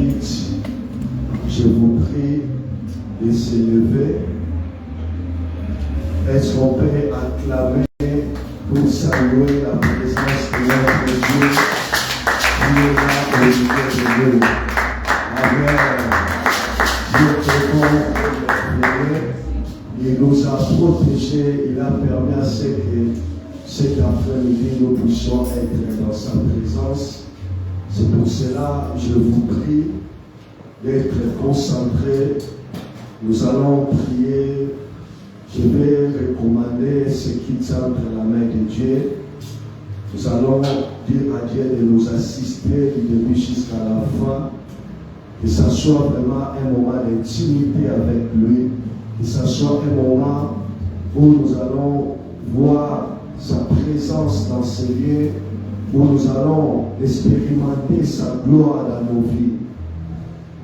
quitte, je vous prie de se lever. Est-ce qu'on peut acclamer pour saluer la présence de notre Dieu qui est là au milieu de nous? Amen. Dieu est bon, il nous a protégés, il a permis à ce que cet après-midi nous puissions être dans sa présence. C'est pour cela que je vous prie d'être concentrés. Nous allons prier. Je vais recommander ce qui tient entre la main de Dieu. Nous allons dire à Dieu de nous assister du début jusqu'à la fin. Que ce soit vraiment un moment d'intimité avec lui. Que ce soit un moment où nous allons voir sa présence dans ces lieux, où nous allons expérimenter sa gloire dans nos vies.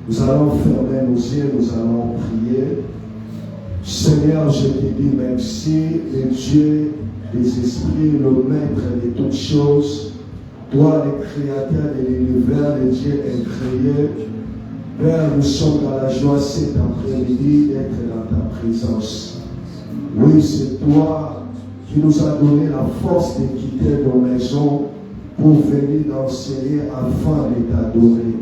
Nous allons fermer nos yeux, nous allons prier. Seigneur, je te dis merci, le Dieu des esprits, le maître de toutes choses, toi le créateur de l'univers, le Dieu incréé. Père, nous sommes dans la joie cet après-midi d'être dans ta présence. Oui, c'est toi qui nous a donné la force de quitter nos maisons pour venir dans ces lieux afin de t'adorer.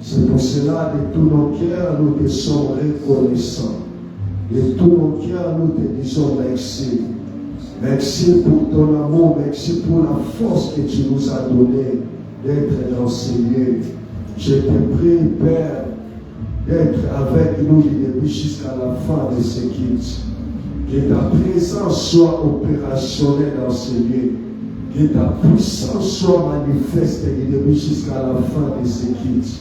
C'est pour cela, de tous nos cœurs, nous te sommes reconnaissants. De tous nos cœurs, nous te disons merci. Merci pour ton amour, merci pour la force que tu nous as donnée d'être dans ces lieux. Je te prie, Père, d'être avec nous du début jusqu'à la fin de ce culte. Que ta présence soit opérationnelle dans ce lieu. Que ta puissance soit manifeste du début jusqu'à la fin de ce culte.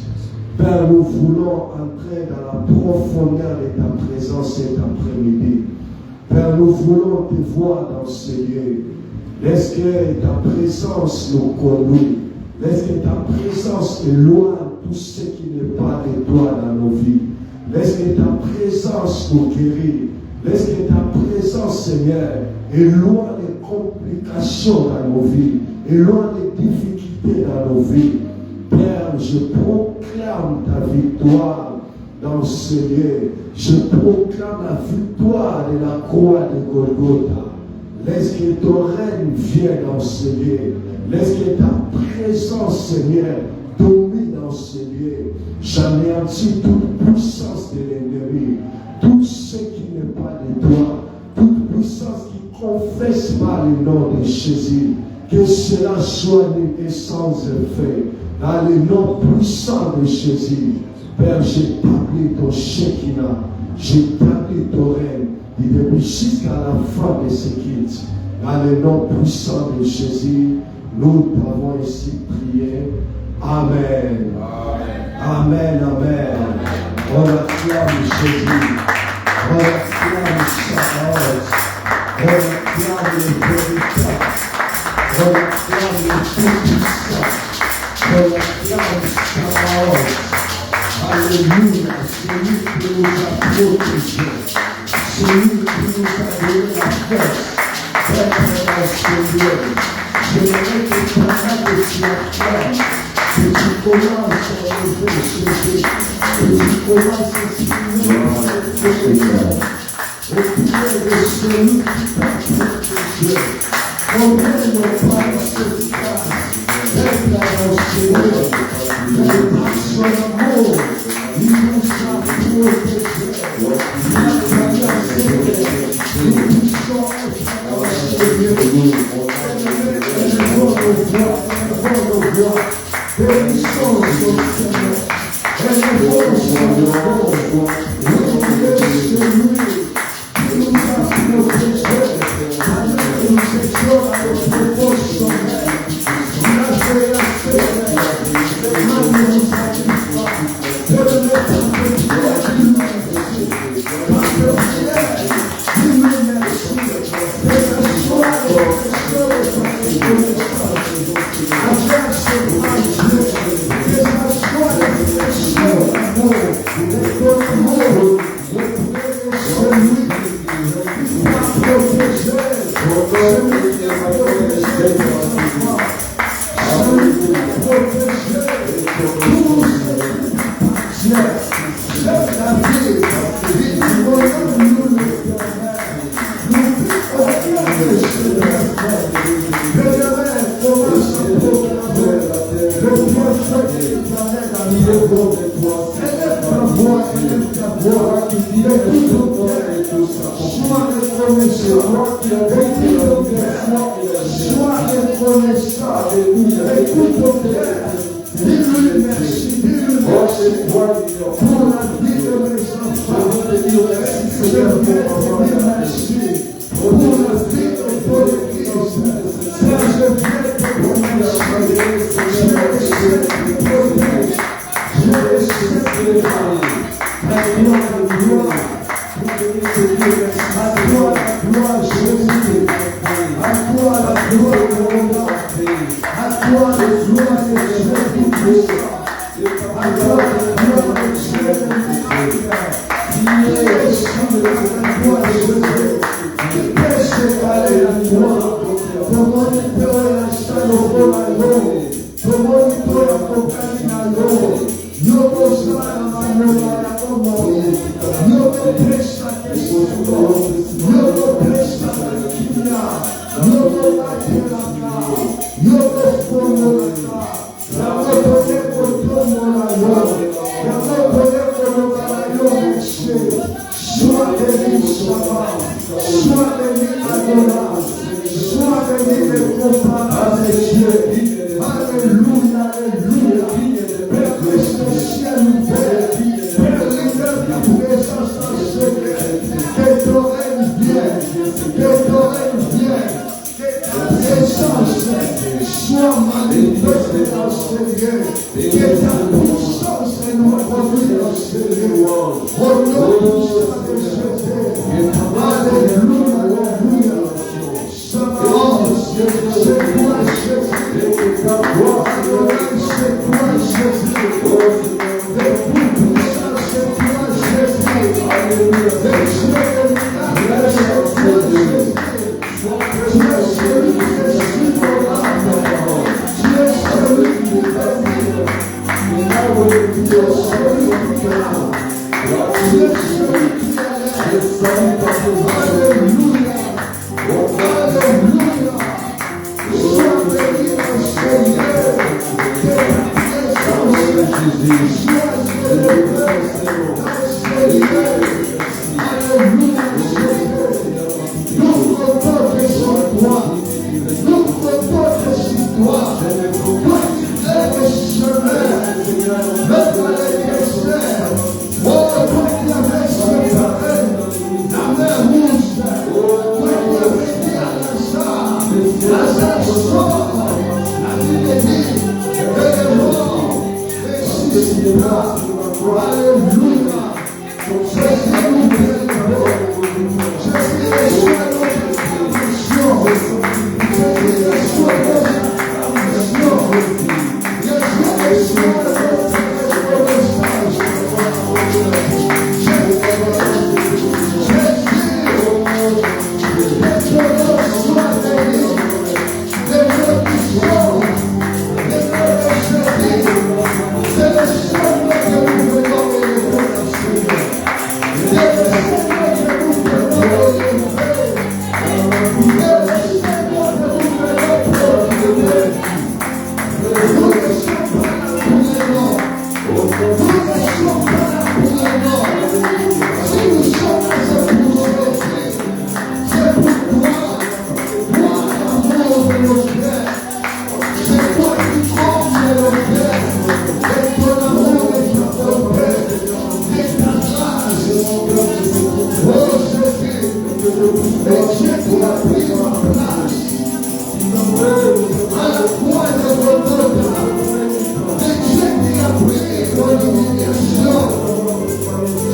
Père, nous voulons entrer dans la profondeur de ta présence cet après-midi. Père, nous voulons te voir dans ce lieu. Laisse que ta présence nous conduise. Laisse que ta présence éloigne tout ce qui n'est pas de toi dans nos vies. Laisse que ta présence nous guérisse. Laisse que ta présence, Seigneur, éloigne les complications dans nos vies, éloigne les difficultés dans nos vies. Père, je proclame ta victoire dans ce lieu. Je proclame la victoire de la croix de Golgotha. Laisse que ton règne vienne dans ce lieu. Laisse que ta présence, Seigneur, domine dans ce lieu. J'anéantis toute puissance de l'ennemi, tout ce qui n'est pas de toi, toute puissance qui confesse pas le nom de Jésus. Que cela soit une sans effet. Dans le nom puissant de Jésus, Père, j'établis ton Shekinah, j'établis ton règne, du début jusqu'à la fin de ce culte. Dans le nom puissant de Jésus, nous t'avons ici prié. Amen. Amen, amen. On acclame Jésus. On acclame sa parole. On acclame le véritable. On acclame le tout-puissant. On acclame sa parole. Alléluia, celui qui nous a protégés, celui qui nous a donné la force d'être dans ce lieu. J'aimerais que ton âme s'y acclame, que tu commences à lever Jésus, que tu commences à exprimer cette prière auprès de celui qui t'a protégé. Combien n'ont pas cette grâce d'être dans ce lieu, mais par son amour, il nous a protégés. Il a traversé, nous puissions être dans ce lieu. Bénissons son Seigneur, élevons son nom, louez celui qui nous a protégés.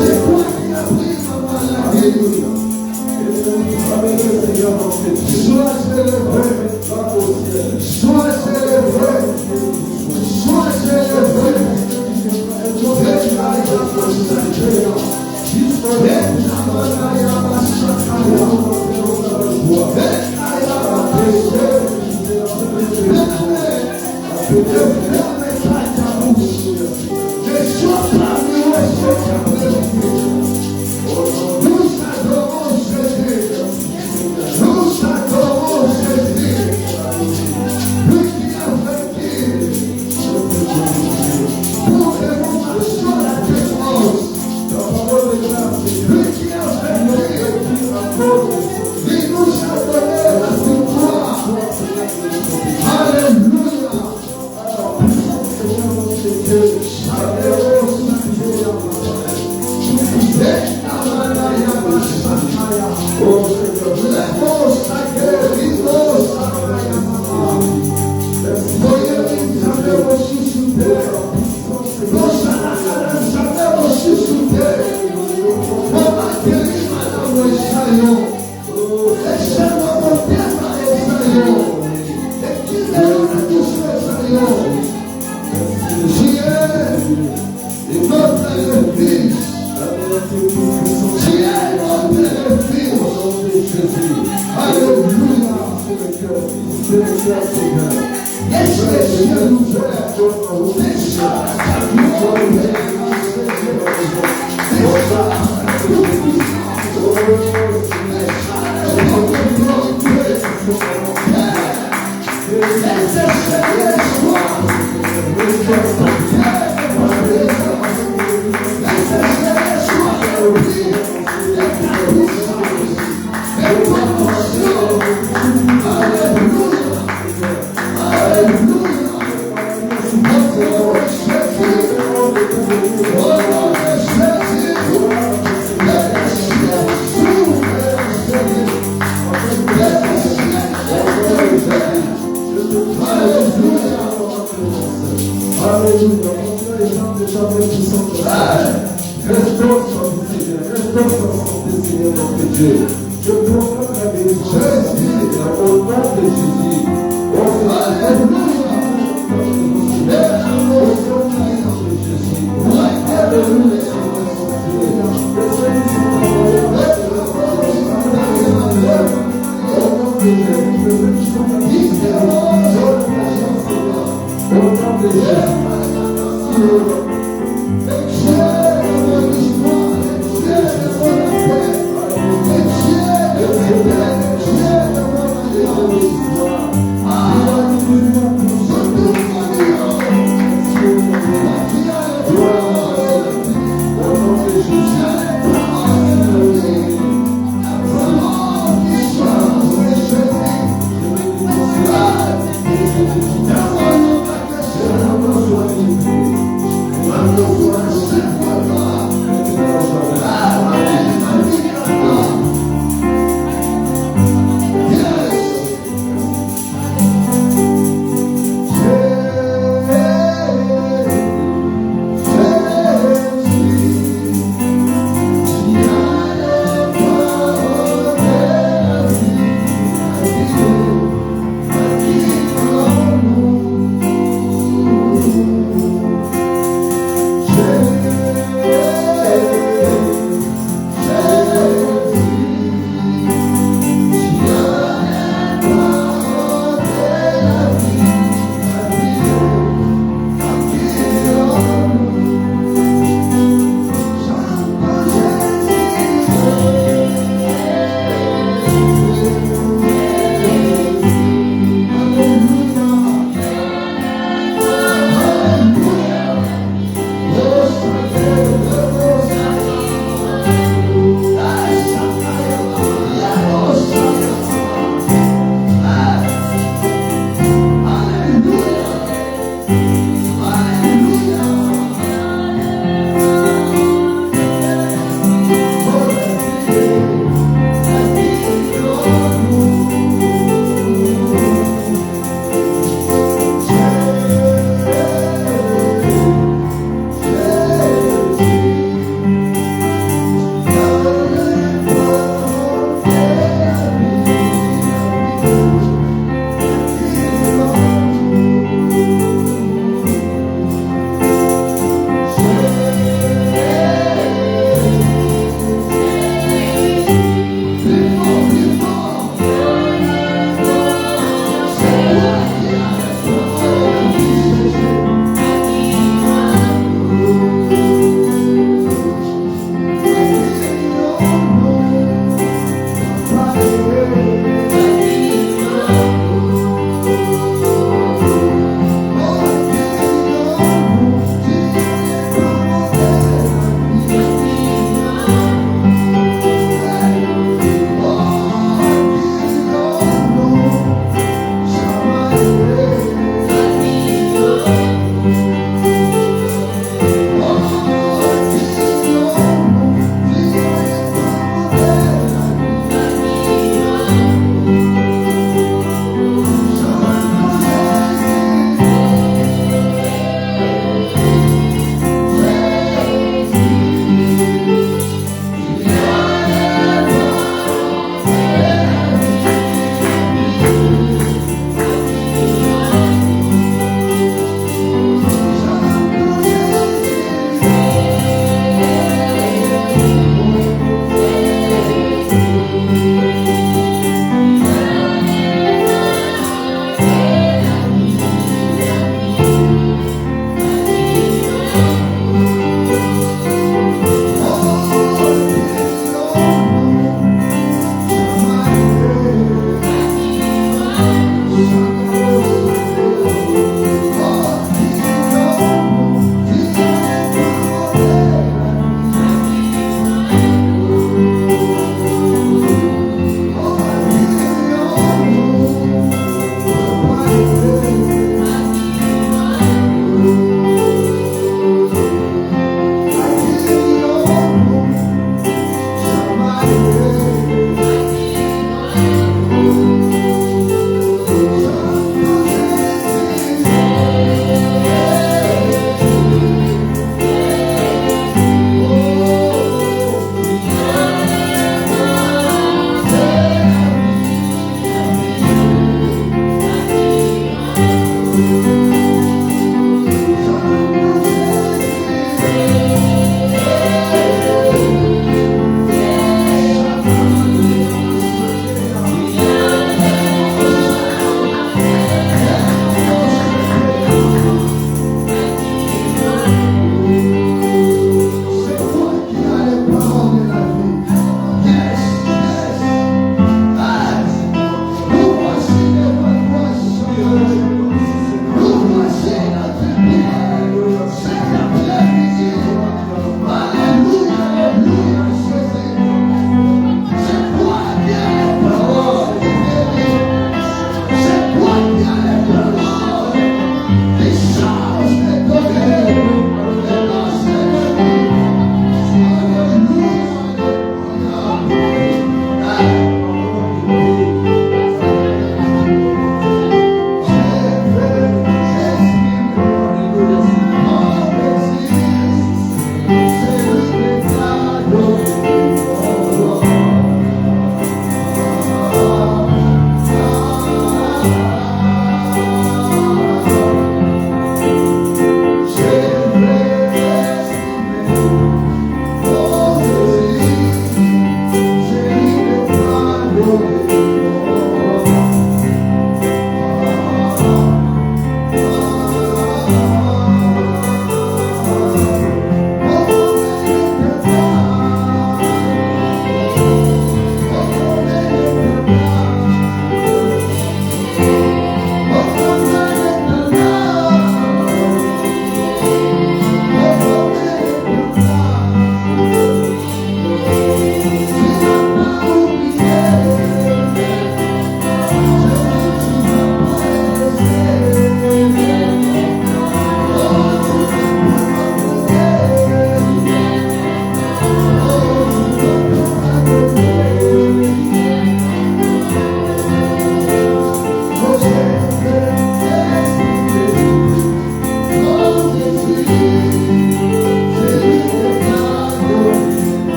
C'est quoi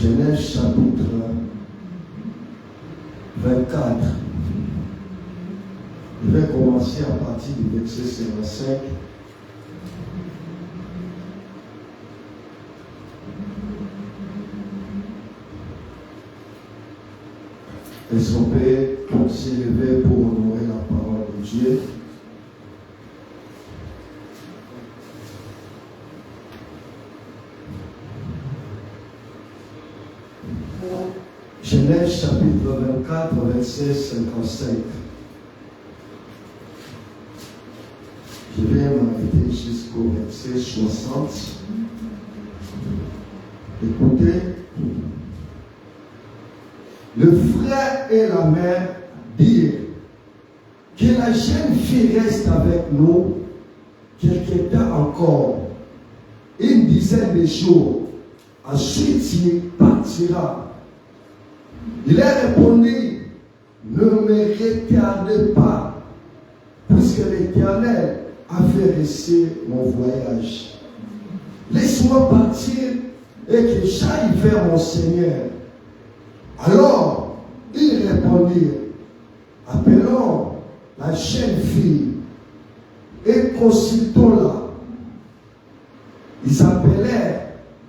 Genèse chapitre 24. Je vais commencer à partir du verset 55. Est-ce qu'on peut s'élever pour honorer la parole Dieu. Genèse chapitre 24, verset 55. Je vais m'arrêter jusqu'au verset 60. Écoutez, le frère et la mère dirent que la jeune fille reste avec nous quelque temps encore, une dizaine de jours. Ensuite, il partira. Il a répondu, ne me retardez pas, puisque l'Éternel a fait rester mon voyage. Laisse-moi partir et que j'aille vers mon Seigneur. Alors, ils répondirent, appelons la jeune fille et consultons-la. Ils appelèrent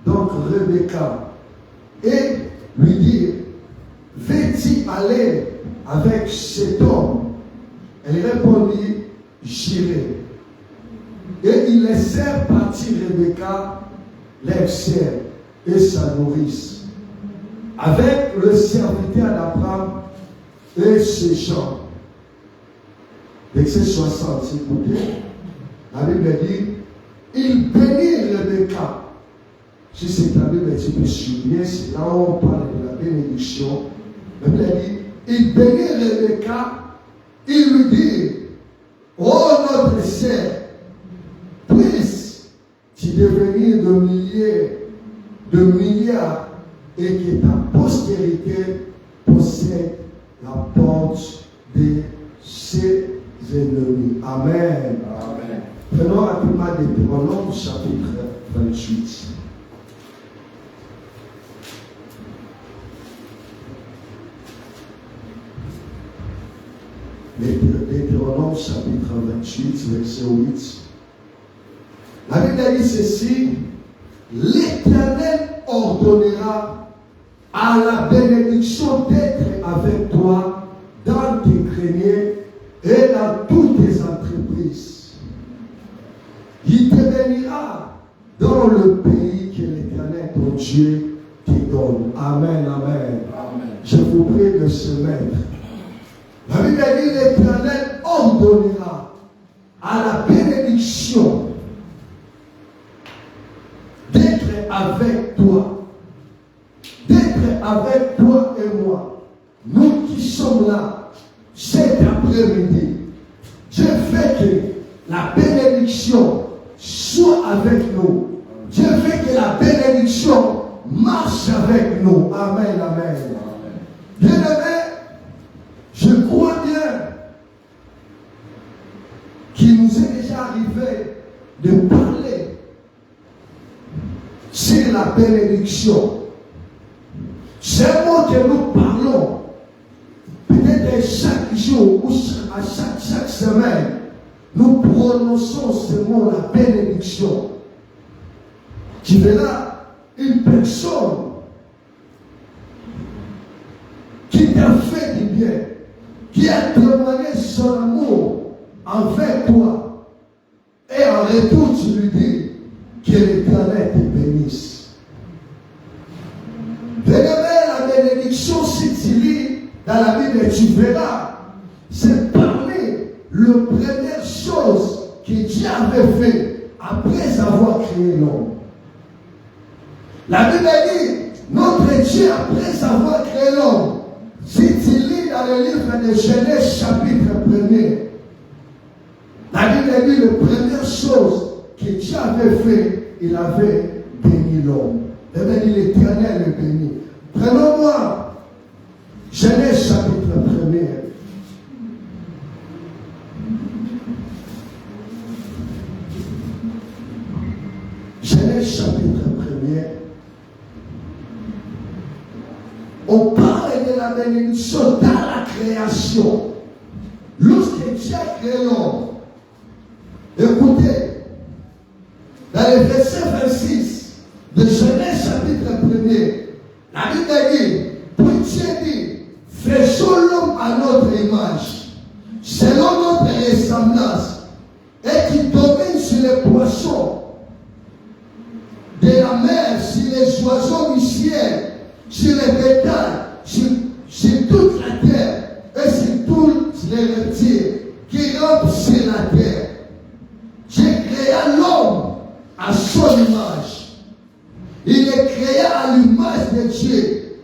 donc Rebecca et lui dirent, veux-tu aller avec cet homme? Elle répondit, j'irai. Et ils laissèrent partir Rebecca, leur sœur et sa nourrice, avec le serviteur d'Abraham et ses gens. Verset 60, écoutez, la Bible dit, il bénit Rebecca. Si c'est la Bible, tu peux souligner, c'est là où on parle de la bénédiction. La Bible dit, il bénit Rebecca, il lui dit, oh notre sœur, puisse-tu devenir de milliards et que ta postérité possède la porte de ses ennemis. Amen. Amen. Prenons rapidement Deutéronome chapitre 28. Deutéronome chapitre 28, verset 8. La Bible dit ceci, l'Éternel ordonnera à la bénédiction d'être avec toi dans tes greniers et dans toutes tes entreprises. Il te bénira dans le pays que l'Éternel, ton Dieu, te donne. Amen, amen. Amen. Je vous prie de se mettre. La Bible dit l'Éternel ordonnera à la bénédiction d'être avec toi. D'être avec toi et moi. Nous qui sommes là cet après-midi. Dieu fait que la bénédiction soit avec nous. Dieu fait que la bénédiction marche avec nous. Amen, amen. Bien-aimé, je crois bien qu'il nous est déjà arrivé de parler sur la bénédiction. C'est un mot que nous parlons peut-être chaque jour ou à chaque semaine. Nous prononçons ce mot, la bénédiction. Tu verras une personne qui t'a fait du bien, qui a témoigné son amour envers toi, et en retour tu lui dis que l'Éternel te bénisse. Bien-aimé, la bénédiction, si tu lis dans la Bible, tu verras, c'est parmi les premières choses que Dieu avait fait après avoir créé l'homme. La Bible dit, notre Dieu, après avoir créé l'homme, si tu lis dans le livre de Genèse chapitre 1er, la Bible dit, les premières choses que Dieu avait fait, il avait béni l'homme. La Bible dit, l'Éternel est béni. Prenons-moi Genèse chapitre 1er. Genèse chapitre 1er. On parle de la bénédiction dans la création. Lorsque Dieu a créé l'homme, écoutez, dans le verset 26 de Genèse chapitre 1er, la Bible dit, puis Dieu dit, faisons l'homme à notre image, selon notre ressemblance et qui domine sur les poissons de la mer, sur les oiseaux du ciel, sur les bétails, sur toute la terre et sur tous les reptiles qui rampent sur la terre. J'ai créé l'homme à son image. Il est créé à l'image de Dieu.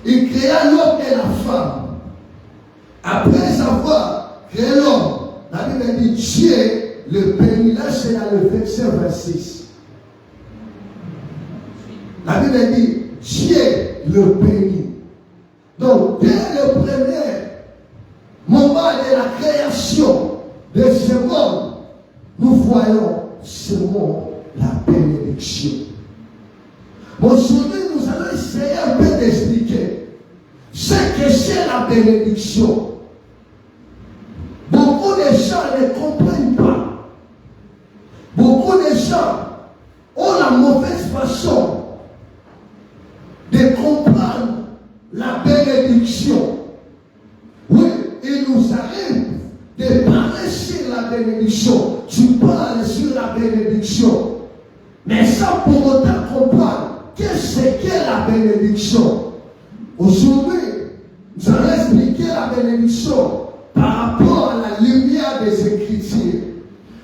Il créa l'homme et la femme. Après avoir créé l'homme, la Bible dit Dieu le bénit. Là, c'est dans le verset 26. La Bible dit Dieu le bénit. Donc, dès le premier moment de la création de ce monde, nous voyons ce monde, la bénédiction. Aujourd'hui, nous allons essayer un peu d'expliquer ce que c'est la bénédiction. Beaucoup de gens ne comprennent pas. Beaucoup de gens ont la mauvaise façon de comprendre la bénédiction. Oui, il nous arrive de parler sur la bénédiction. Tu parles sur la bénédiction, mais sans pour autant comprendre qu'est-ce que la bénédiction. Aujourd'hui, nous allons expliquer la bénédiction par rapport à la lumière des Écritures.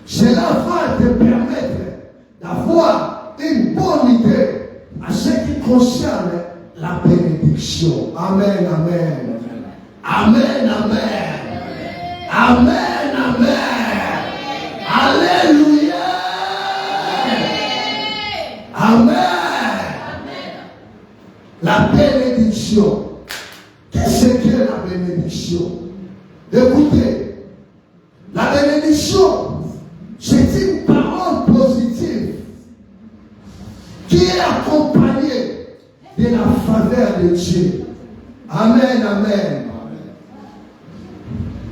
Cela va te permettre d'avoir une bonne idée à ce qui concerne la bénédiction. Amen, amen. Amen, amen. Amen, amen. Alléluia. Amen. La bénédiction. Qu'est-ce que la bénédiction? Écoutez, la bénédiction, c'est une parole positive qui est accompagnée de la faveur de Dieu. Amen, amen.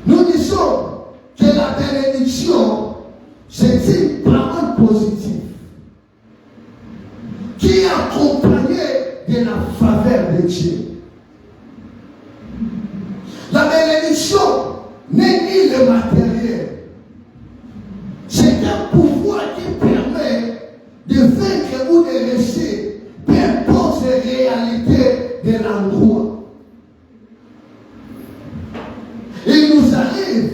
Nous disons que la bénédiction, c'est une parole positive qui est accompagnée de la faveur de Dieu. La bénédiction n'est ni le matériel. C'est un pouvoir qui permet de vaincre ou de rester, peu importe les réalités de l'endroit. Il nous arrive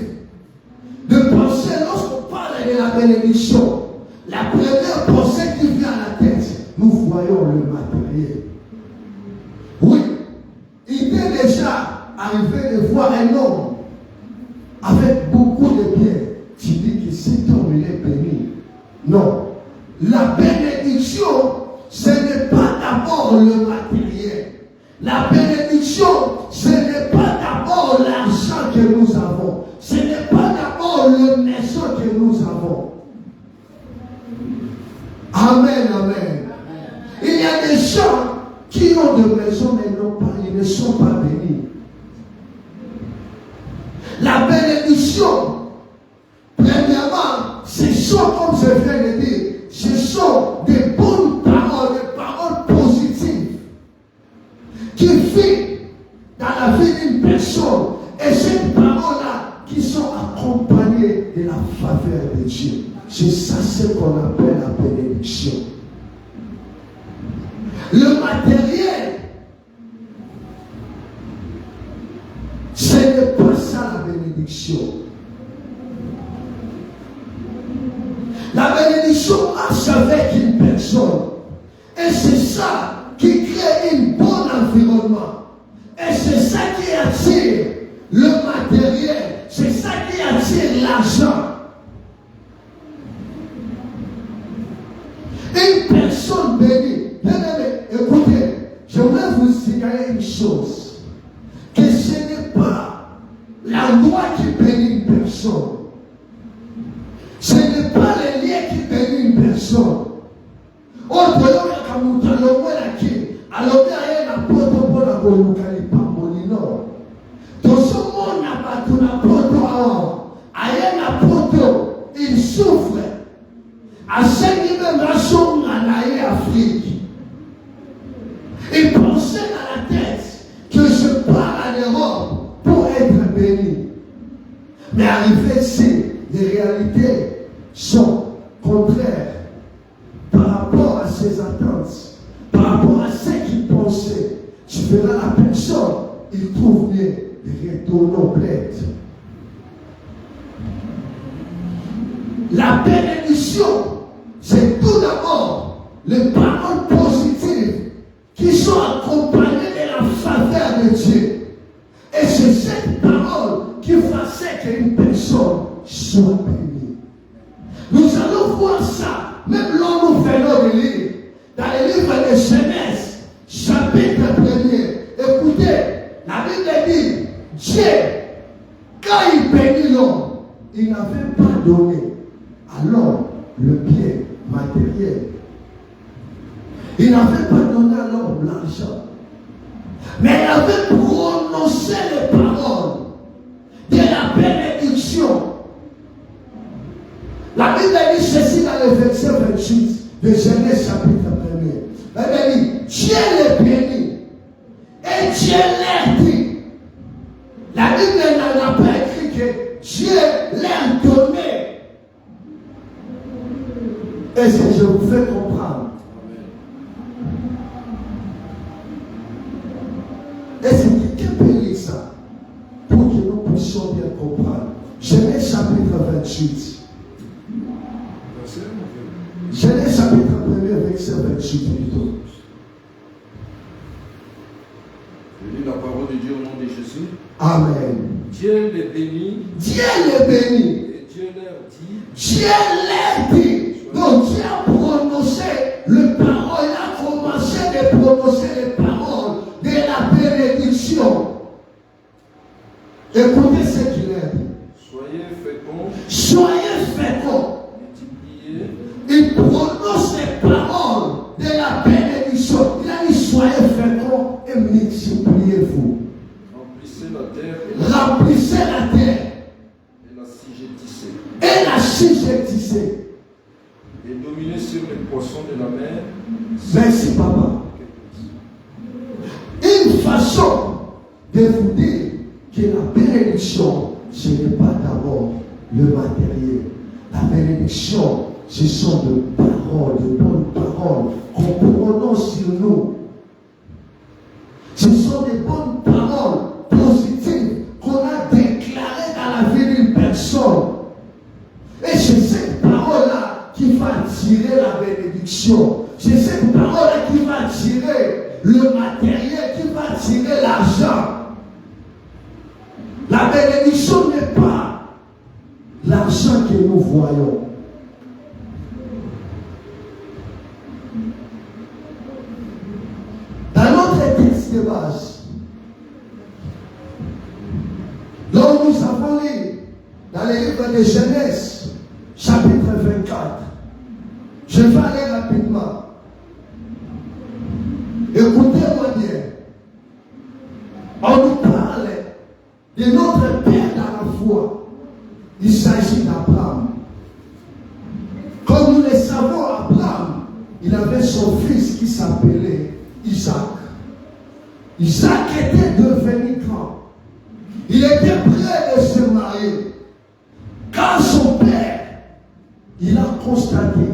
de penser, lorsqu'on parle de la bénédiction, la première pensée qui vient à la tête, nous voyons le matériel. Oui, il est déjà arrivé de voir un homme avec beaucoup de biens. Tu dis que cet homme il est béni. Non. La bénédiction, ce n'est pas d'abord le matériel. La bénédiction, ce n'est pas d'abord l'argent que nous avons. Ce n'est pas d'abord la maison que nous avons. Amen, amen. Il y a des gens qui ont des maisons mais ils ne sont pas bénis. La bénédiction, premièrement, ce sont, comme je viens de dire, ce sont des bonnes paroles, des paroles positives qui vivent dans la vie d'une personne. Et ces paroles-là qui sont accompagnées de la faveur de Dieu. C'est ça ce qu'on appelle la bénédiction. Le matériel, ce n'est pas ça la bénédiction. La bénédiction marche avec une personne. Et c'est ça qui crée un bon environnement. Et c'est ça qui attire le matériel. C'est ça qui attire l'argent. Une personne bénie. Écoutez, j'aimerais vous signaler une chose. Que ce n'est pas la loi qui bénit une personne. Ce n'est pas les liens qui bénit une personne. Il souffre. À ce niveau, nation en Afrique. Il pensait dans la tête que je pars en Europe pour être béni. Mais arrivé ici, les réalités sont contraires par rapport à ses attentes, par rapport à ce qu'il pensait. Tu verras la personne, il trouve mieux de retourner au bled. La bénédiction, c'est tout d'abord les paroles positives qui sont accompagnées de la faveur de Dieu. Et c'est cette parole qui faisait qu'une personne soit bénie. Nous allons voir ça, même lorsque nous venons de lire, dans le livre de Genèse, chapitre 1er. Écoutez, la Bible dit, Dieu, quand il bénit l'homme, il n'avait pas donné à l'homme le bien matériel. Il n'avait pas donné à l'homme l'argent. Mais il avait prononcé les paroles de la bénédiction. La Bible dit ceci dans le verset 28 de Genèse chapitre 1er. La Bible dit, Dieu les bénit et Dieu leur dit. La Bible n'a pas écrit que Dieu leur donnait. Est-ce que je vous fais comprendre? Est-ce que quelqu'un peut lire ça pour que nous puissions bien comprendre? Genèse chapitre 28. Genèse chapitre 1er, verset 28 plutôt. Je lis la parole de Dieu au nom de Jésus. Amen. Dieu les bénit. Dieu les bénit. Et Dieu leur dit. Dieu leur dit. Donc Dieu a prononcé le parole, il a commencé de prononcer les paroles de la bénédiction. Écoutez ce qu'il a dit. Soyez féconds. Soyez féconds. Multipliez. Il prononce les paroles de la bénédiction. Il a dit soyez féconds et multipliez-vous. Remplissez la terre. Remplissez la terre. Et l'assujettissez. Et l'assujettissez. Et dominez sur les poissons de la mer. Merci, papa. Une façon de vous dire que la bénédiction, ce n'est pas d'abord le matériel. La bénédiction, ce sont de paroles, de bonnes paroles qu'on prononce sur nous. Ce sont des bonnes paroles positives qu'on a déclarées dans la vie d'une personne. Et c'est cette parole-là qui va attirer la bénédiction. C'est cette parole-là qui va attirer le matériel, qui va attirer l'argent. La bénédiction n'est pas l'argent que nous voyons. Dans notre texte de base, là où nous avons lu dans le livre de Genèse, chapitre 24, je vais aller rapidement. Écoutez-moi bien. On nous parle de notre Père dans la foi. Il s'agit d'Abraham. Comme nous le savons, Abraham, il avait son fils qui s'appelait Isaac. Isaac était devenu grand. Il était prêt de se marier. Quand son père, il a constaté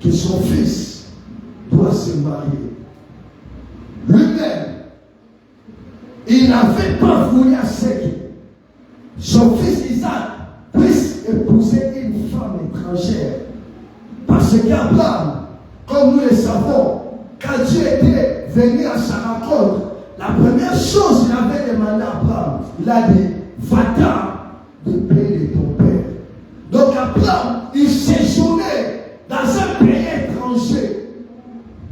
que son fils doit se marier. Lui-même, il n'avait pas voulu à ce que son fils Isaac puisse épouser une femme étrangère. Parce qu'Abraham, comme nous le savons, quand Dieu était venu à sa rencontre, la première chose qu'il avait demandé à Abraham, il a dit, va-t'en du pays de ton père. Donc Abraham, il séjournait dans un pays étranger,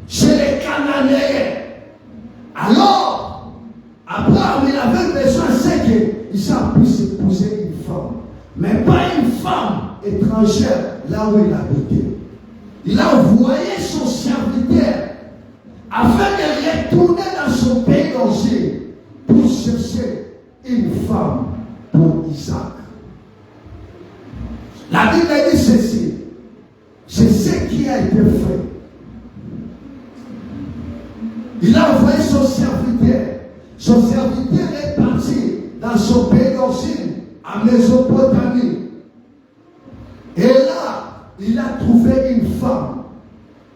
chez les Cananéens. Alors, Abraham, il avait besoin de qu'Isaac puisse épouser une femme, mais pas une femme étrangère là où il habitait. Il a envoyé son serviteur afin de retourner dans son pays d'origine pour chercher une femme pour Isaac. La Bible dit ceci, c'est ce qui a été fait. Il a envoyé son serviteur. Son serviteur est parti dans son pays d'origine, à Mésopotamie. Et là, il a trouvé une femme.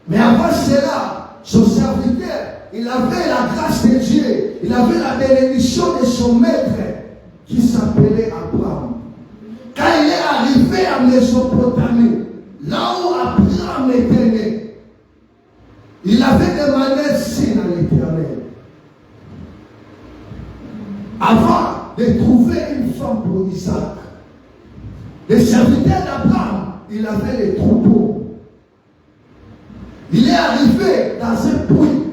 Mais avant cela, son serviteur, il avait la grâce de Dieu. Il avait la bénédiction de son maître qui s'appelait Abraham. Quand il est arrivé à Mésopotamie, là où Abraham était né, il avait demandé signe à l'Éternel. Avant de trouver une femme pour Isaac, le serviteur d'Abraham, il avait les troupeaux. Il est arrivé dans un puits,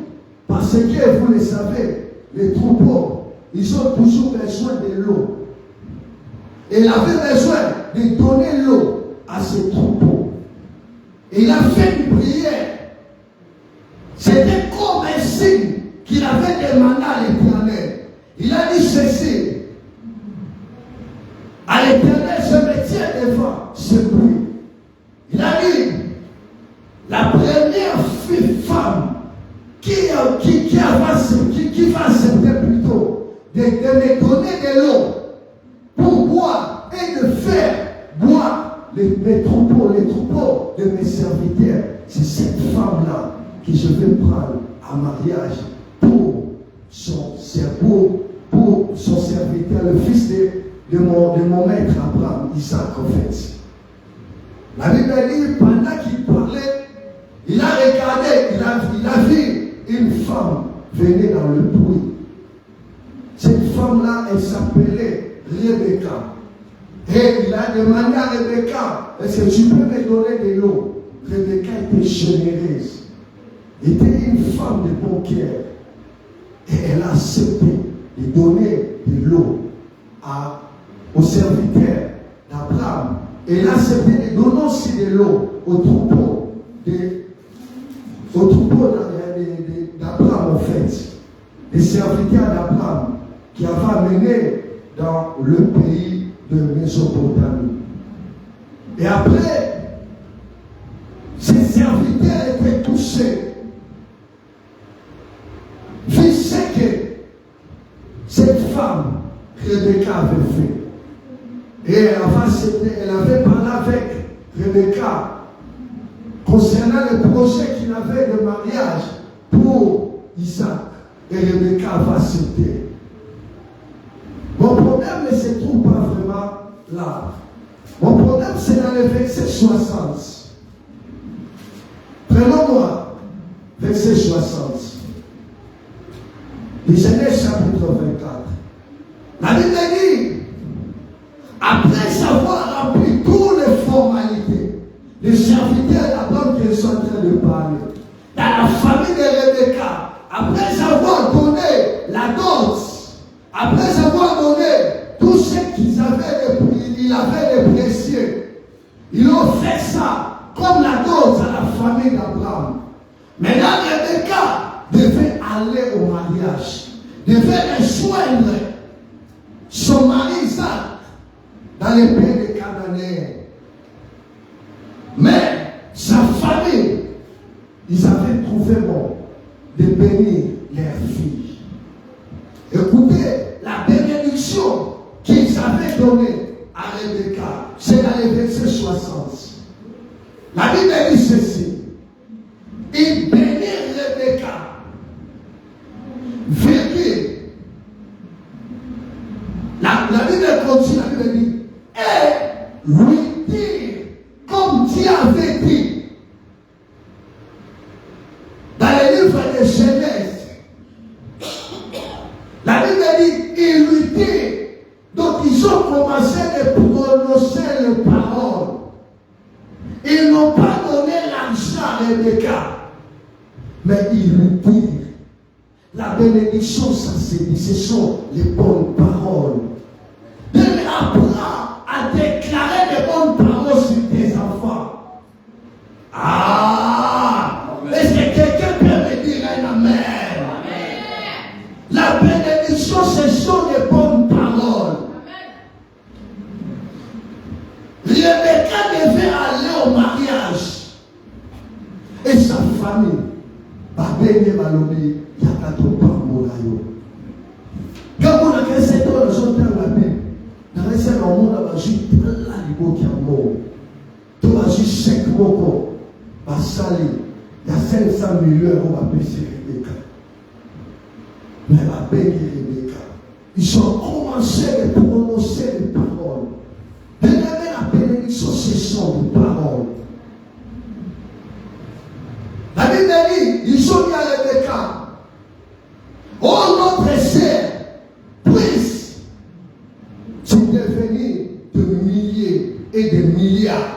parce que vous le savez, les troupeaux, ils ont toujours besoin de l'eau. Et il avait besoin de donner l'eau à ses troupeaux. Et il a fait une prière. C'était comme un signe qu'il avait demandé à l'Éternel. Il a dit ceci. À l'Éternel, je me tiens devant ce puits. Il a dit, la première femme qui va accepter plutôt de me donner de l'eau pour boire et de faire boire les troupeaux de mes serviteurs, c'est cette femme-là que je vais prendre en mariage pour son serviteur, le fils de mon maître Abraham, Isaac en fait. La Bible dit, pendant qu'il parlait, il a regardé, il a vu une femme venir dans le puits. Cette femme-là, elle s'appelait Rebecca. Et il a demandé à Rebecca, est-ce que tu peux me donner de l'eau? Rebecca était généreuse. Elle était une femme de bon cœur. Et elle a accepté de donner de l'eau aux serviteurs d'Abraham. Et elle a accepté de donner aussi de l'eau aux troupeaux d'Abraham en fait. Les serviteurs d'Abraham qui avaient amené dans le pays de Mésopotamie. Et après, ces serviteurs étaient touchés. Vu ce que cette femme, Rebecca, avait fait. Et elle avait parlé avec Rebecca concernant le projet qu'il avait de mariage pour Isaac. Et Rebecca va accepter. Mon problème ne se trouve pas vraiment là. Mon problème, c'est dans le verset 60. Prenons-moi verset 60. Du Genèse chapitre 24. La Bible dit, après avoir rempli toutes les formalités, les serviteurs d'Abraham qui sont en train de parler, dans la famille de Rebecca, après avoir donné la dot, après avoir donné tout ce qu'ils avaient il avait de précieux, ils ont fait ça comme la dot à la famille d'Abraham. Maintenant, Rebecca devait aller au mariage, devait rejoindre son mari Isaac dans les pays de Cananéens. Mais sa famille, ils avaient trouvé bon de bénir leur fille. Écoutez, la bénédiction qu'ils avaient donnée à Rebecca, c'est dans les versets 60. La Bible dit ceci. Il bénit Rebecca, virgule. La Bible continue, la Bible dit, et lui dire, comme Dieu avait dit, dans le livre de Genèse, la Bible dit, il lui dit, donc ils ont commencé à prononcer les paroles. Ils n'ont pas donné l'argent à Rebecca, mais ils lui disent, la bénédiction, ça se dit, ce sont les bonnes paroles. Dieu apprend à déclarer les bonnes paroles sur tes enfants. Ah! Est-ce que quelqu'un peut me dire un amen? La bénédiction, ce sont les bonnes paroles. Rebecca devait aller au mariage. Et sa famille va bénir Balobi, Yakato Pamolayo. Quand on a créé cette heure, nous sommes dans la Bible. Dans les scènes, on a mangé plein de qui a mort. beaucoup, va salir. Il y a 500 millions d'euros à payer Rebecca. Mais va payer Rebecca. Ils ont commencé à prononcer les paroles. Bien-aimé, la bénédiction, ce sont des paroles. La Bible dit, ils ont dit à Rebecca, oh notre sœur, puisse tu devenir de milliers et de milliards.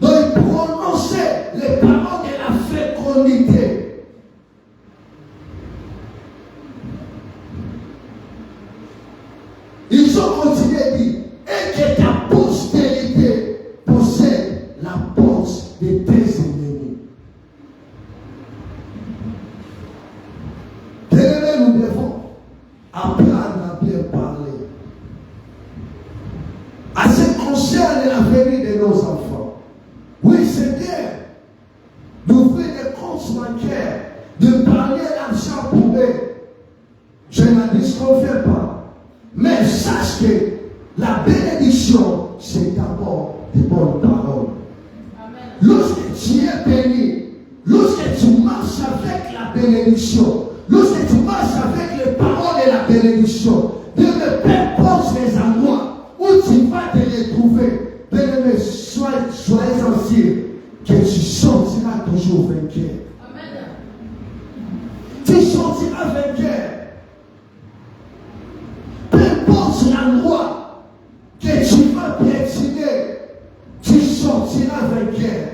Donc ils prononçaient les paroles de la fécondité. Ils ont continué à dire, et que ta postérité possède la force de tes ennemis. Bien-aimés, nous devons apprendre à bien parler. À ce qui concerne l'avenir de nos enfants. Oui, c'est bien d'ouvrir des comptes bancaires, de parler d'argent pour eux. Je ne disconfie pas. Mais sache que la bénédiction, c'est d'abord des bonnes paroles. Amen. Lorsque tu es béni, lorsque tu marches avec la bénédiction, lorsque tu marches avec les paroles de la bénédiction, de ne peu importe les endroits où tu vas te retrouver, bien-aimé, soyez sûr que tu sortiras toujours vainqueur. Amen. Tu sortiras vainqueur. Peu importe l'endroit que tu vas piétiner, tu sortiras vainqueur.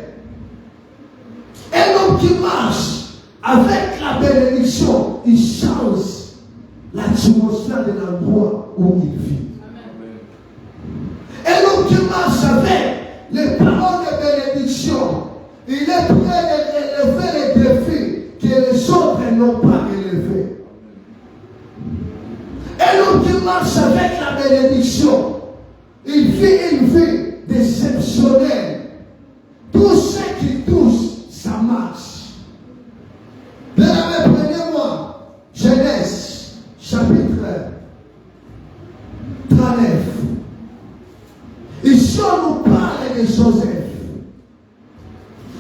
Un homme qui marche avec la bénédiction, il change l'atmosphère de l'endroit où il vit. Un homme qui marche avec les paroles de bénédiction, il est prêt à relever les défis que les autres n'ont pas relevés. Un homme qui marche avec la bénédiction, il vit une vie déceptionnelle. Tout ce qui touche, ça marche. Bien-aimés, prenez-moi Genèse, chapitre 39. Ici, on nous parle de Joseph.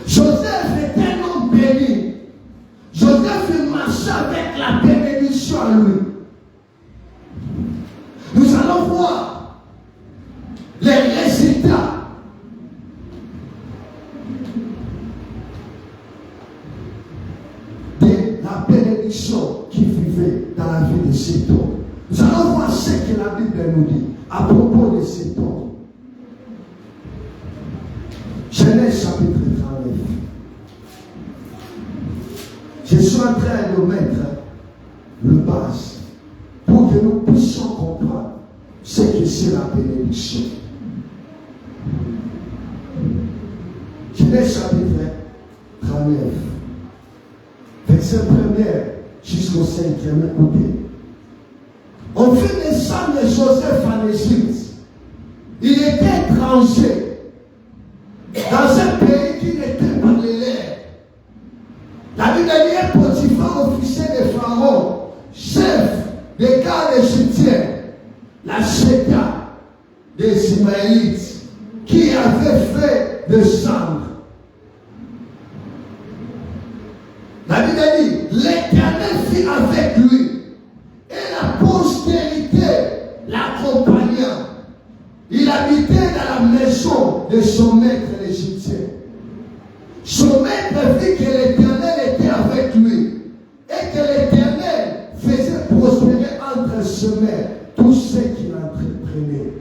Joseph est un homme béni. Joseph marchait avec la bénédiction à lui. Nous allons voir les résultats de la bénédiction qui vivait dans la vie de cet homme. Nous allons voir ce que la Bible nous dit à propos de cet homme. Genèse chapitre 39. Je suis en train de mettre le base pour que nous puissions comprendre ce que c'est la bénédiction. Genèse chapitre 39. Verset 1er jusqu'au 5e, écoutez. On fait descendre Joseph en Égypte. Il était étranger dans un pays qui n'était pas de l'air. La Bible dit Potiphar, officier de Pharaon, chef des gardes égyptiens, la Sheka des Ismaélites, qui avait fait descendre. La Bible dit l'Éternel fit avec lui, et la postérité l'accompagna. Il habitait dans la maison de son maître l'Égyptien. Son maître vit que l'Éternel était avec lui et que l'Éternel faisait prospérer entre ses mains tout ce qu'il entreprenait.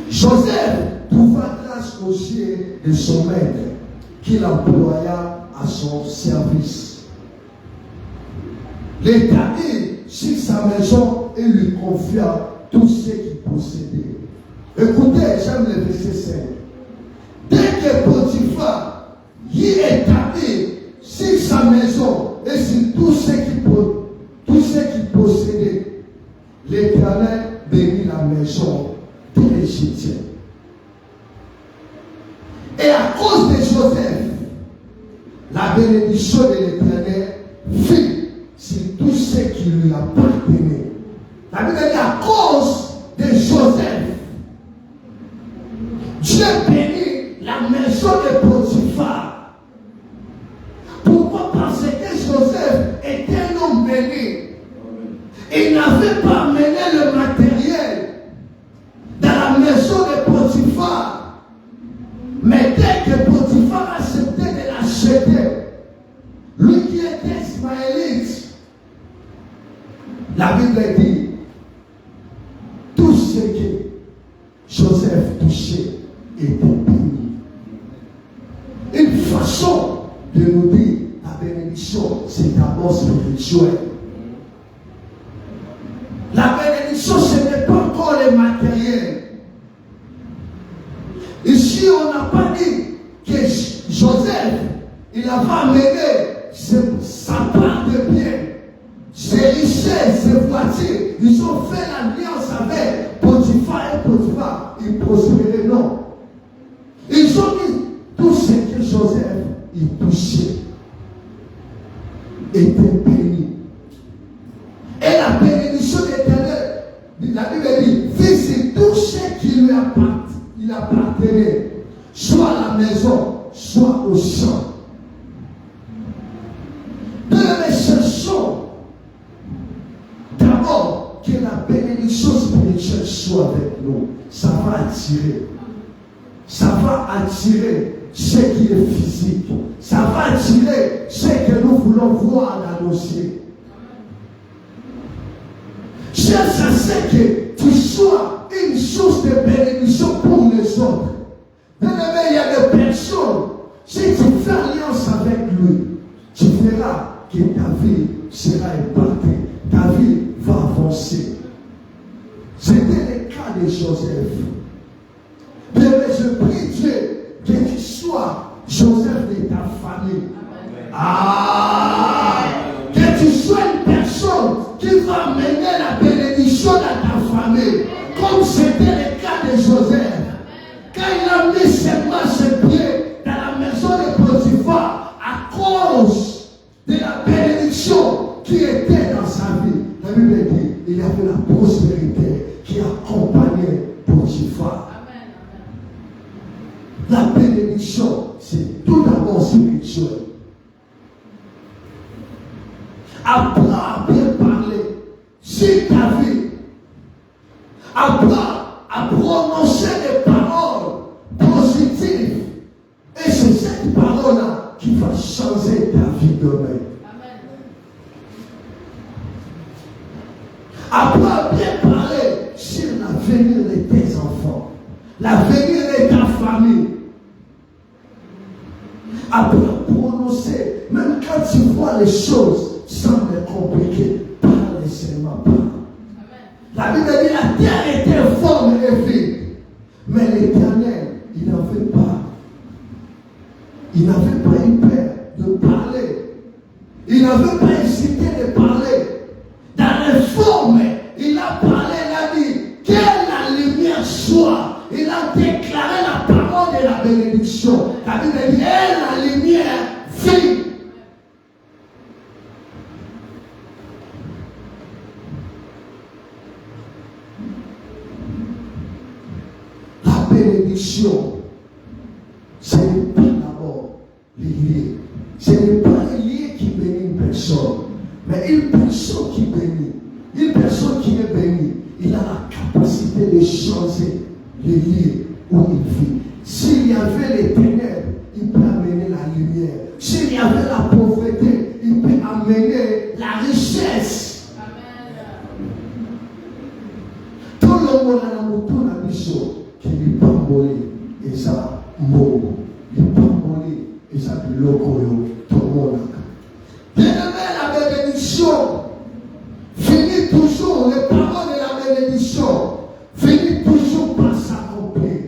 Joseph trouva grâce aux yeux de son maître qu'il employa à son service. L'Éternel sur sa maison et lui confia tout ce qu'il possédait. Écoutez, j'aime le verset 5. Dès que Potiphar y établit sur sa maison et sur tout ce qu'il possédait, l'Éternel bénit la maison de l'Égyptien. Et à cause de Joseph, la bénédiction de l'Éternel fit sur tout ce qui lui appartenait. La Bible dit à cause de Joseph, Dieu bénit la maison Potiphar. Mais dès que Potiphar acceptait de l'acheter, lui qui était ismaélite, la Bible dit, tout ce que Joseph touchait était béni. Une façon de nous dire, la bénédiction, c'est d'abord spirituel. La bénédiction, ce n'est pas encore le matériel. Ici, on n'a pas dit que Joseph, il avait amené sa part de bien, ses richesses, ses voitures. Ils ont fait l'alliance avec Potiphar et Potiphar. Ils prospéraient, non. Ils ont dit tout ce que Joseph il touchait était béni. Et la bénédiction éternelle, la Bible dit, fils, tout ce qui lui appartenait, soit à la maison, soit au champ. Nous cherchons d'abord que la bénédiction spirituelle soit avec nous. Ça va attirer. Ça va attirer ce qui est physique. Ça va attirer ce que nous voulons voir dans nos yeux. Cherche à ce que tu sois une source de bénédiction pour les autres. Bien-aimé, il y a des personnes, si tu fais alliance avec lui, tu verras que ta vie sera impactée, ta vie va avancer. C'était le cas de Joseph. Bien-aimé, je prie Dieu que tu sois Joseph de ta famille. Que tu sois une personne qui va mener la bénédiction dans ta famille, comme c'était le cas de Joseph. Quand il a mis ses pieds dans la maison de Potiphar à cause de la bénédiction qui était dans sa vie, la Bible dit il y avait la prospérité qui accompagnait Potiphar. La bénédiction, c'est tout d'abord spirituel. Apprends à bien parler sur ta vie. Apprends à prononcer des paroles positives. Et c'est cette parole-là qui va changer ta vie demain. Apprends à bien parler sur l'avenir de tes enfants, l'avenir de ta famille. Apprends à prononcer, même quand tu vois les choses semblent compliquées, parle seulement, parle. La Bible dit la terre était forme et vide, mais l'Éternel, il n'avait pas eu peur de parler. Il n'avait pas hésité de parler. Dans les formes, il a parlé, il a dit que la lumière soit. Il a déclaré la parole de la bénédiction. La Bible dit, et la lumière vit. La bénédiction, ce n'est pas d'abord les liens. Ce n'est pas les liens qui bénissent une personne, mais une personne qui bénit. Une personne qui est bénie, il a la capacité de changer les lieux où il vit. S'il y avait les ténèbres, il peut amener la lumière. S'il y avait la pauvreté, il peut amener la richesse. Tout le monde a la moto, la mission, qui lui pambolé, et ça, mot. Il pambolé, et ça, du loco, tout le monde a. Bien-aimé, la bénédiction finit toujours, les paroles de la bénédiction finit toujours par s'accomplir.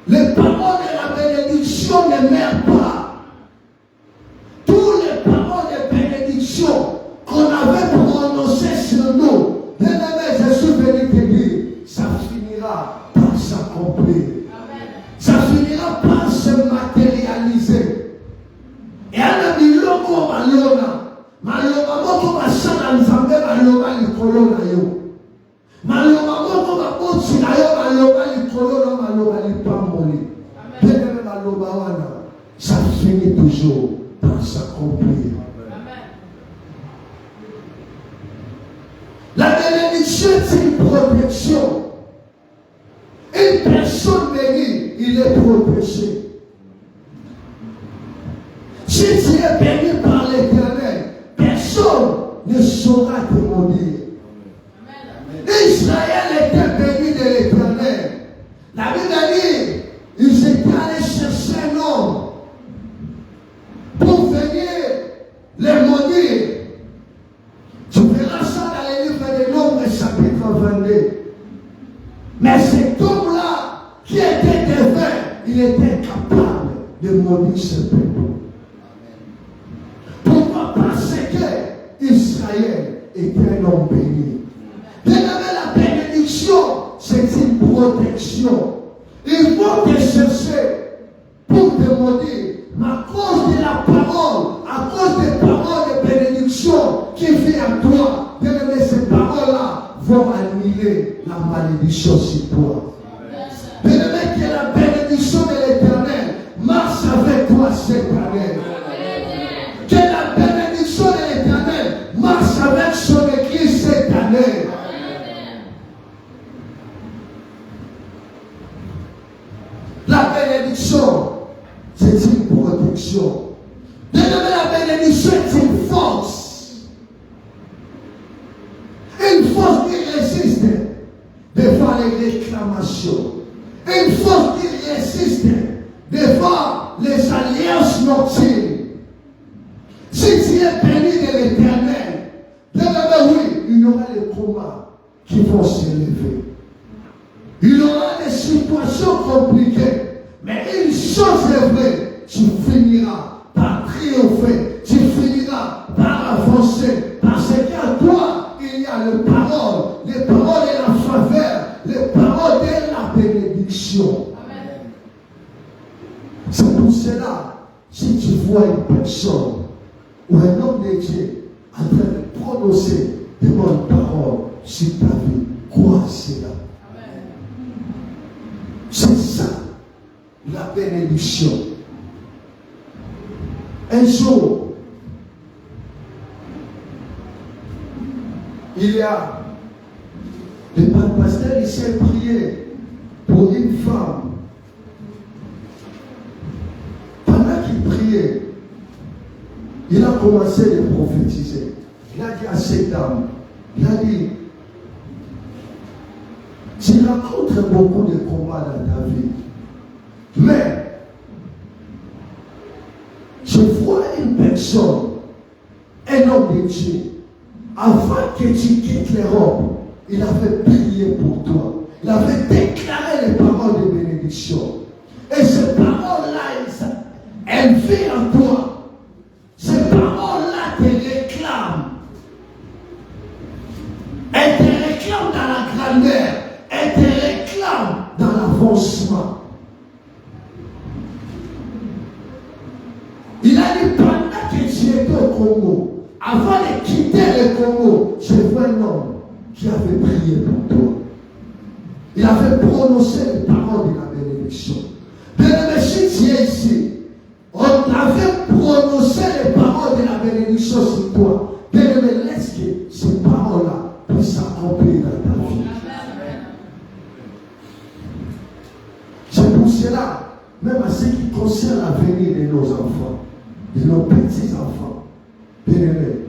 Les paroles de la bénédiction ne meurent pas. Toutes les paroles de bénédiction qu'on avait prononcées sur nous, je suis venu te dire, ça finira par s'accomplir. Ça finira par se matérialiser. Et à biloko malona, maloma moko basala nzambe maloba likolo na yo. Maloma moko babotsi na yo maloba likolo na maloba lipamboli. Bien-aimé maloba wana, ça finit toujours par s'accomplir. La bénédiction est une Israël était béni de l'Éternel. La Bible dit, ils étaient allés chercher un homme pour venir les maudire. Tu verras ça dans les livres des Nombres, chapitre 22. Mais cet homme-là, qui était défunt, il était capable de maudire ce peuple. Pourquoi? Parce que Israël était un homme béni. La bénédiction, c'est une protection. Ils vont te chercher pour te maudire. Mais à cause de la parole, à cause des paroles de bénédiction qui vient à toi, ces paroles-là vont annuler la malédiction sur toi. Bien-aimé, que la bénédiction de l'Éternel marche avec toi cette année. Que la bénédiction de l'Éternel marche avec son Église cette année. La bénédiction, c'est une protection. Bien-aimé, la bénédiction est une force. Une force qui résiste devant les réclamations. Une force qui résiste devant les alliances nocturnes. Si tu es béni de l'Éternel, bien-aimé, oui, il y aura les combats qui vont s'élever. Il y aura des situations compliquées. Mais une chose est vraie, tu finiras par triompher, tu finiras par avancer, parce qu'à toi, il y a les paroles de la faveur, les paroles de la bénédiction. Amen. C'est pour cela, si tu vois une personne ou un homme de Dieu en train de prononcer de bonnes paroles sur ta vie, crois cela. C'est ça, la bénédiction. Un jour, il y a le pasteur, il s'est prié pour une femme. Pendant qu'il priait, il a commencé à prophétiser. Il a dit à cette dame, il a dit, tu rencontres beaucoup de combats dans ta vie. Mais, je vois une personne, un homme de Dieu, avant que tu quittes l'Europe, il avait prié pour toi. Il avait déclaré les paroles de bénédiction. Et ces paroles-là, elles vivent en toi. Ces paroles-là te réclament. Elles te réclament dans la grandeur. Elle te réclame dans l'avancement. Il a dit pendant que tu étais au Congo, avant de quitter le Congo, j'ai vu un homme qui avait prié pour toi. Il avait prononcé les paroles de la bénédiction. Bien-aimé, si tu es ici, on avait prononcé les paroles de la bénédiction sur toi. Bien-aimé, laisse que ces paroles-là puissent s'accomplir dans ta vie. C'est pour cela, même à ce qui concerne l'avenir de nos enfants, de nos petits-enfants, bien-aimés,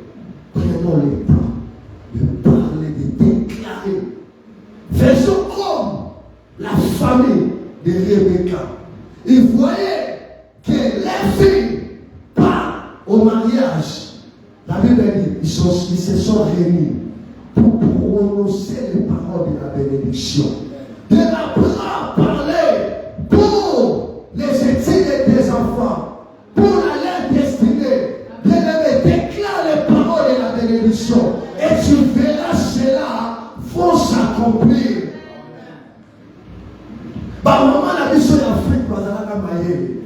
prenons le temps de parler, de déclarer. Faisons comme la famille de Rebecca. Ils voyaient que les filles partent au mariage. La Bible dit, ils se sont réunis pour prononcer les paroles de la bénédiction. De la parler pour les études des enfants, pour la destinée. Bien-aimé, déclare les paroles de la bénédiction et tu verras cela vont s'accomplir. Bah, maman, la mission d'Afrique, bazalaka maye.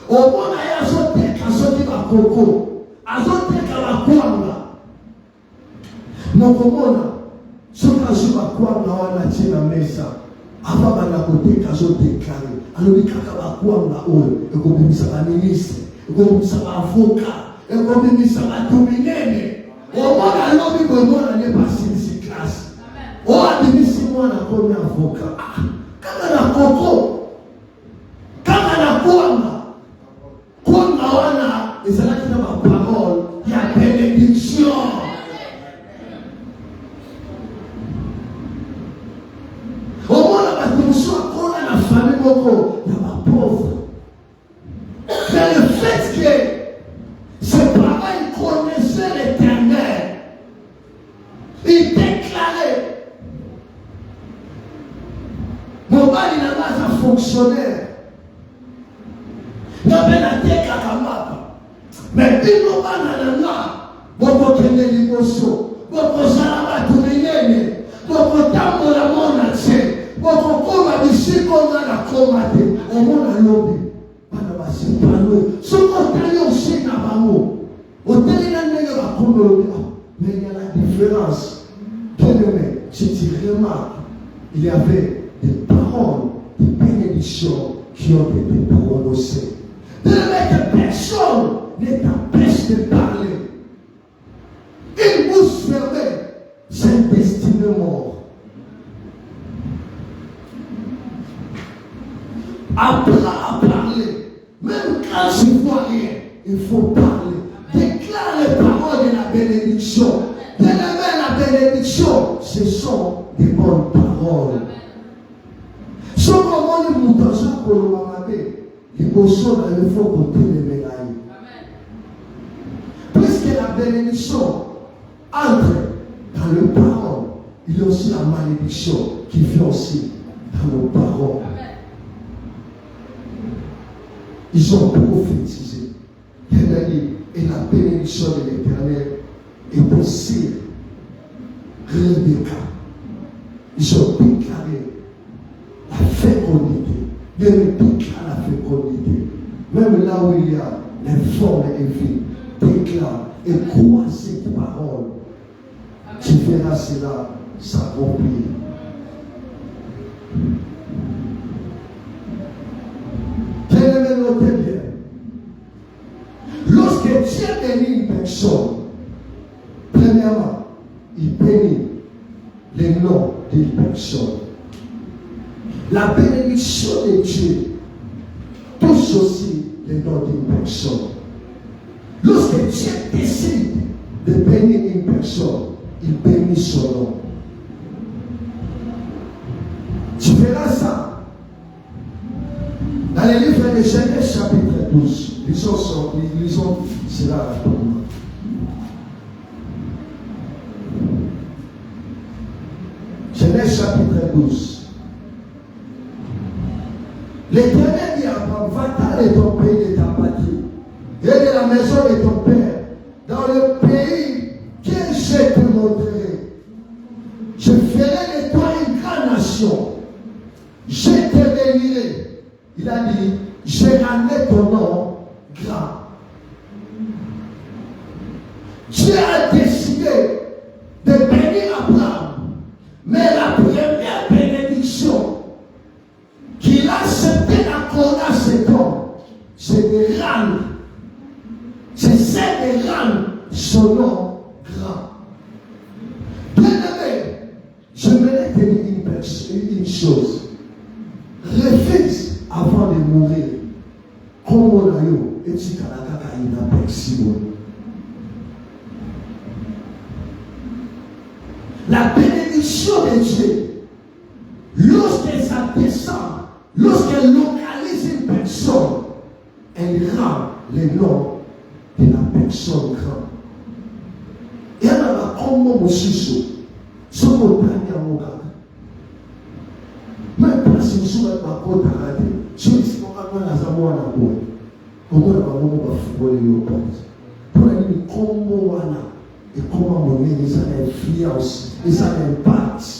Au moins, il y a azoteka soki bakoko, azoteka bakwanga. Nokomona, soki azwi bakwanga wana tina mesa. Ava bana koteka azodekare. Alobi kaka bakwanga oyo, ekobimisa baministre, ekobimisa baavoka, ekobimisa batuminene. Omwana alobi bomwana ne basilisi classe. O abimisi mwana komi avoka. Kama na koko, kama na kwanga, kwanga wana ezalaki na baparole ya bénédiction. beaucoup, il y a ma pauvre. Mais le fait que ses parents ils connaissaient l'Éternel, ils déclaraient, mon mari n'a pas un fonctionnaire. Il y avait la tête à Kamapa. Mais il n'a pas d'anana. Beaucoup de l'émotion. Beaucoup de salama tout le monde. Beaucoup de temps de la monde entier. Beaucoup de comme à ici qu'on a la comate. On a l'obé. Pas de panneau. Ce qu'on a aussi dans l'amour. Au téléphone, il y a la communauté. Mais il y a la différence. Bien-aimé, si tu remarques, il y avait des paroles, des bénédictions qui ont été prononcées. De mettre personne ne t'empêche de parler. Une bouche fermée, c'est un destiné mort. Apprends à parler. Même quand tu ne vois rien, il faut parler. Déclare les paroles de la bénédiction. Bien-aimé, la bénédiction, ce sont des bonnes paroles. Ce moment de mouton, pour le moment, il faut sauver le fond côté des médailles. Puisque la bénédiction entre dans le parole, il y a aussi la malédiction qui vient aussi dans nos paroles. Ils ont prophétisé. Et la bénédiction de l'Éternel est aussi Rebecca. Ils ont déclaré la fécondité. Dieu déclare la fécondité. Même là où il y a les formes et vie, déclare et crois cette parole. Tu verras cela s'accomplir. Bien-aimé, notez bien. Lorsque Dieu bénit une personne, premièrement, il bénit les noms d'une personne. La bénédiction de Dieu touche aussi les noms d'une personne. Lorsque Dieu décide de bénir une personne, il bénit son nom. Tu verras ça dans le livre de Genèse chapitre 12. Lisons cela rapidement. Genèse chapitre 12. L'Éternel dit à Abraham, va-t'en de ton pays, de ta patrie, et de la maison de ton père, dans le pays que je te montrerai. Je ferai de toi une grande nation. Je te bénirai. Il a dit, je rendrai ton nom grand. Dieu a décidé de bénir Abraham. Mais la première bénédiction qu'il a accepté d'accorder à cet homme, c'est de rendre, c'est celle de rendre son nom grand. Bien-aimé, je voudrais te dire une chose. Refuse avant de mourir. Comme on a eu, et tu as une aperçue. La bénédiction de Dieu, lorsqu'elle descend, lorsqu'elle localise une personne, elle rend le nom de la personne grande. Et elle a comme mon chicho, ce qu'on a dit à mon gars. Même pas si je suis à ma côte à rater, je suis à la Zamoua à la boîte. Comment on va footballer au porte? Pour aller comment on a et comment on met les influences, les impacts.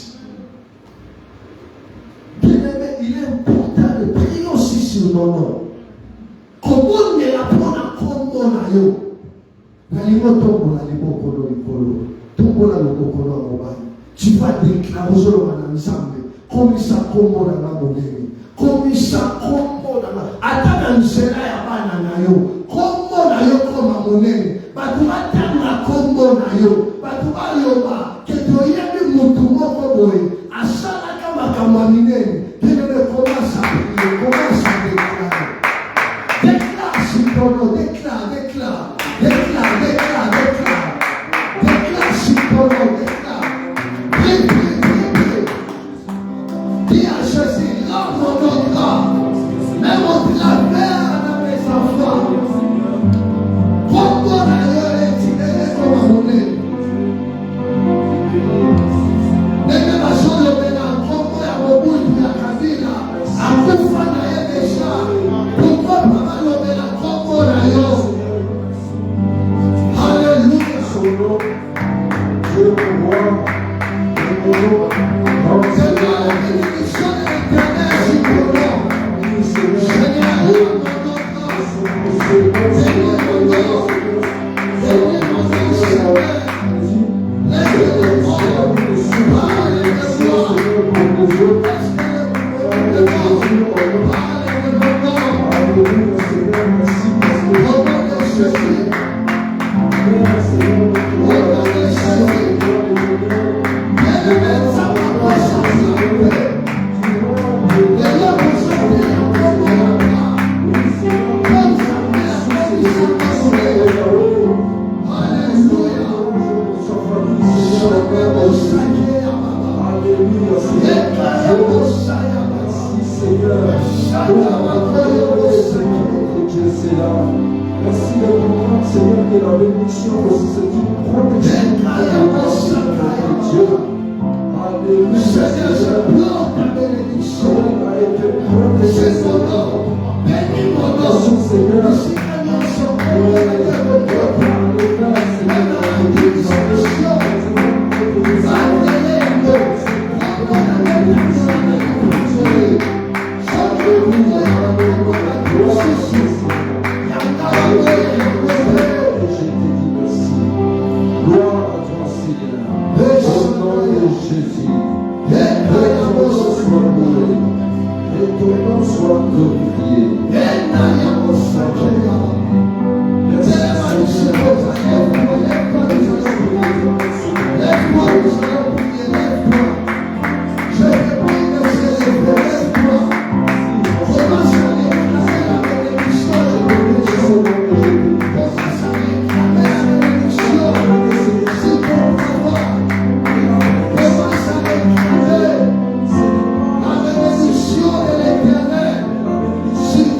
Bien-aimé, il est important de prier aussi sur nos noms. Comment on est là pour la comme on a eu? Tu vas déclarer aux gens comme ça, comme on a monnaie. Comme ça, comme on a. Attends, un zéro à Bananayo. Comme on a eu comme la monnaie. Batuma Tana comme on a eu. Batuma Yoba. Que tu aies vu mon tour comme Asana Kamakamamine. Tu ne commences à prier. Commence à déclarer. Déclare sur ton nom. Déclare. Déclare sur ton nom. Déclare. Prie. Dis à Jésus, rends mon nom grand. Merci Seigneur. Dieu, c'est là. Merci de comprendre, Seigneur, que la bénédiction aussi c'est une protection de Dieu. Alléluia. Seigneur, je pleure ta bénédiction. A été protégé, Seigneur. Bénis mon nom. Seigneur. Si les noms sont bénis, si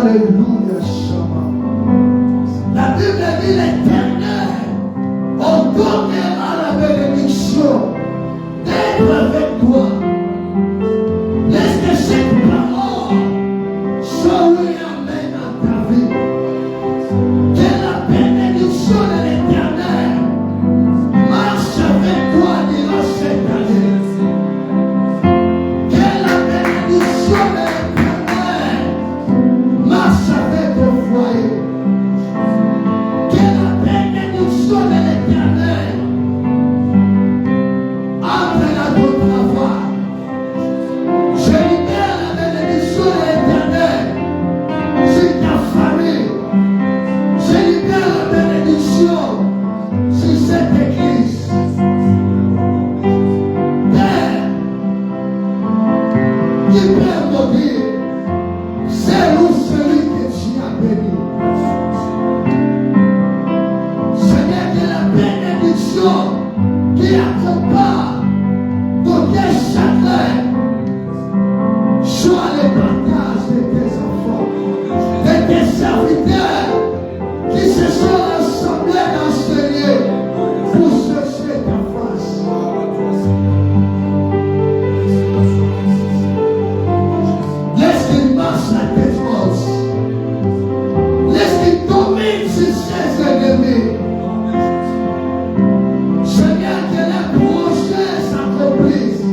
Alléluia, Shama. La Bible dit l'Éternel ordonnera la bénédiction d'être avec toi. Laisse que cette parole soit oui, amen à ta vie. Que la bénédiction de l'Éternel marche avec toi durant cette année. Que la bénédiction de l'Éternel marche avec ton foyer. Que la bénédiction de l'Éternel entre dans ton travail. Je libère la bénédiction de l'Éternel sur ta famille. Je libère la bénédiction sur cette église. Père, qui peut me dire, c'est où celui que tu as béni. Seigneur, que la bénédiction qui accompagne ton chagrin soit le partage de tes enfants, de tes serviteurs qui se sont rassemblés dans ce lieu pour chercher ta face. Laisse qu'il marche la tête haute. Laisse qu'il domine sur ses ennemis. Seigneur, que les projets s'accomplissent.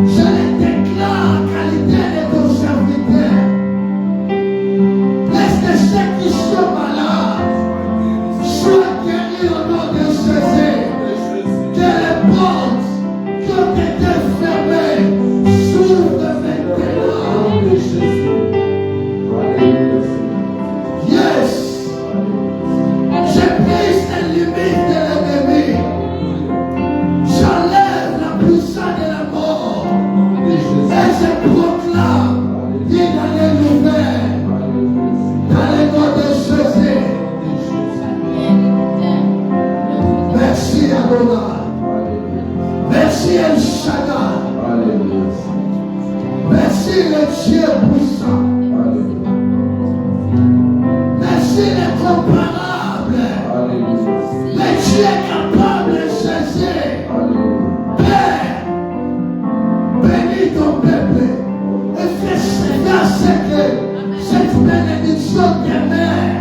Je les déclare en qualité de ton serviteur. Laisse que ceux qui sont malades soient guéris au nom de Jésus. Que les portes qui ont été fermées s'ouvrent maintenant. Yes! Je brise les limites de l'ennemi. J'enlève la puissance de la mort. Et je proclame une année nouvelle dans le nom de Jésus. Merci Adonai. Merci El Shaddai. Merci le Dieu puissant. Merci l'incomparable. Le Dieu capable de Jésus. Père, bénis ton peuple et fais Seigneur ce que cette bénédiction demeure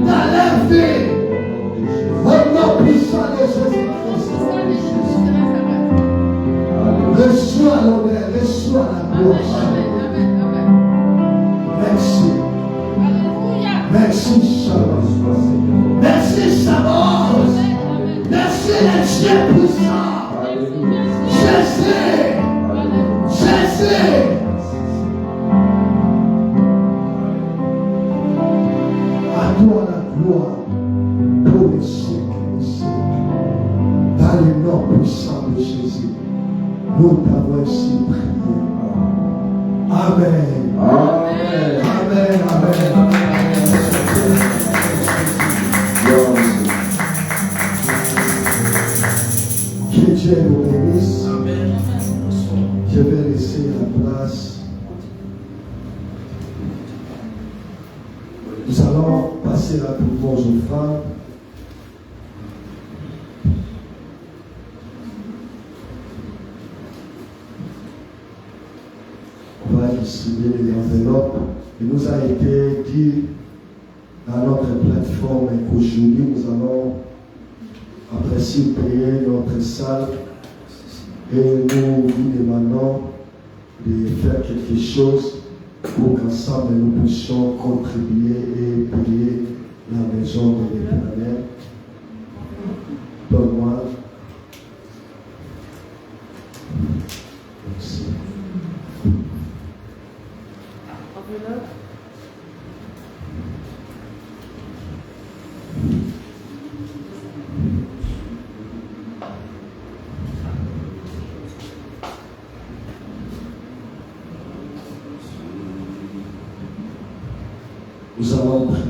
dans leur vie. Au nom puissant de Jésus-Christ. Reçois l'honneur, reçois la gloire. Merci. Merci Shalom. Merci Shalom. Merci le Dieu puissant. Jésus. Jésus. À toi la gloire pour les siècles des siècles. Dans le nom puissant de Jésus, nous t'avons ainsi prié. Amen. Amen. Amen. Amen. Que Dieu nous bénisse. Je vais laisser la place. Nous allons passer la plus grosse offrande. On va distribuer les enveloppes. Il nous a été dit dans notre plateforme qu'aujourd'hui nous allons apprécier payer notre salle et nous vous demandons de faire quelque chose pour qu'ensemble nous puissions contribuer et payer la maison de l'Éternel. Donne-moi. Merci. Nous allons